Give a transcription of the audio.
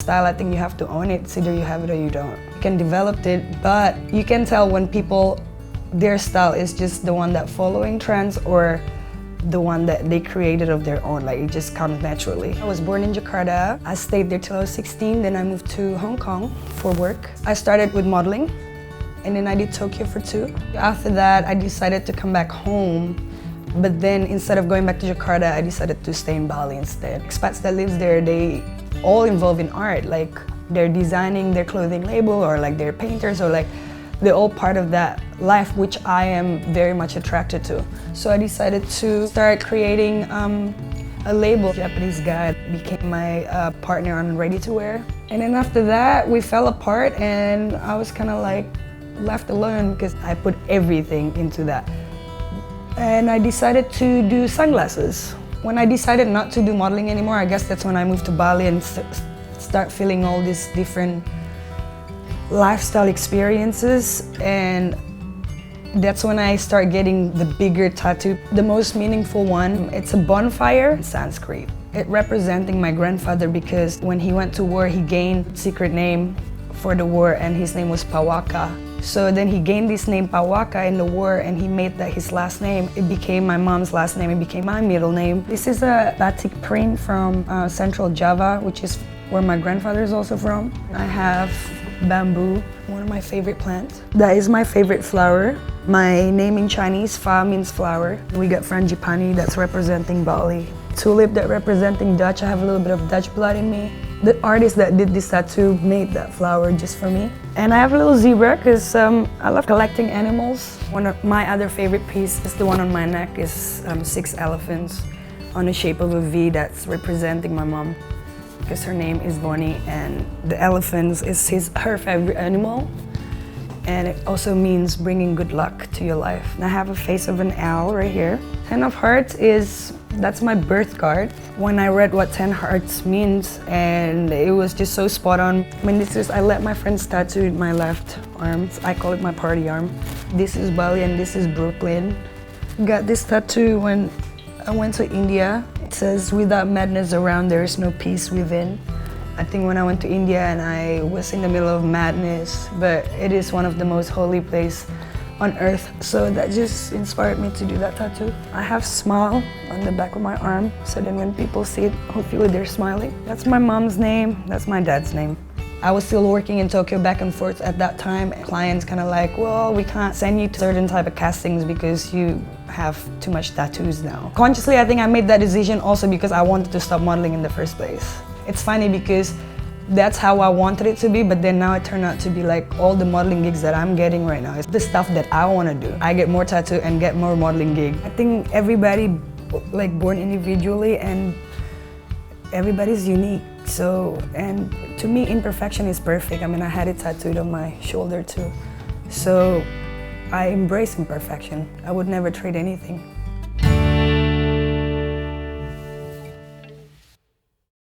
style, I think you have to own it. It's either you have it or you don't. You can develop it, but you can tell when people, their style is just the one that following trends or the one that they created of their own, like it just comes naturally. I was born in Jakarta. I stayed there till I was 16, then I moved to Hong Kong for work. I started with modeling, and then I did Tokyo for 2. After that, I decided to come back home, but then instead of going back to Jakarta, I decided to stay in Bali instead. Expats that lives there, they all involved in art, like they're designing their clothing label, or like they're painters, or like they're all part of that life, which I am very much attracted to. So I decided to start creating a label. Japanese guy became my partner on ready-to-wear. And then after that, we fell apart, and I was kind of like left alone because I put everything into that. And I decided to do sunglasses. When I decided not to do modeling anymore, I guess that's when I moved to Bali and start feeling all these different lifestyle experiences, and that's when I start getting the bigger tattoo. The most meaningful one, it's a bonfire in Sanskrit. It representing my grandfather, because when he went to war, he gained secret name for the war, and his name was Pawaka. So then he gained this name Pawaka in the war, and he made that his last name. It became my mom's last name, it became my middle name. This is a batik print from Central Java, which is where my grandfather is also from. I have bamboo, one of my favorite plants. That is my favorite flower. My name in Chinese, Fa, means flower. We got frangipani, that's representing Bali. Tulip, that representing Dutch. I have a little bit of Dutch blood in me. The artist that did this tattoo made that flower just for me. And I have a little zebra because I love collecting animals. One of my other favorite pieces, the one on my neck, is 6 elephants on the shape of a V, that's representing my mom, because her name is Bonnie, and the elephants is her favorite animal, and it also means bringing good luck to your life. And I have a face of an owl right here. 10 of Hearts that's my birth card. When I read what 10 Hearts means, and it was just so spot on. I mean, I let my friends tattoo in my left arm. I call it my party arm. This is Bali and this is Brooklyn. Got this tattoo when I went to India. It says, "Without madness around, there is no peace within." I think when I went to India and I was in the middle of madness, but it is one of the most holy places on earth. So that just inspired me to do that tattoo. I have smile on the back of my arm, so then when people see it, hopefully they're smiling. That's my mom's name, that's my dad's name. I was still working in Tokyo back and forth at that time. Clients kind of like, well, we can't send you to certain type of castings because you have too much tattoos now. Consciously, I think I made that decision also because I wanted to stop modeling in the first place. It's funny because that's how I wanted it to be, but then now it turned out to be like all the modeling gigs that I'm getting right now is the stuff that I want to do. I get more tattoo and get more modeling gig. I think everybody like born individually and everybody's unique. So, and to me, imperfection is perfect. I mean, I had it tattooed on my shoulder too. So I embrace imperfection. I would never trade anything.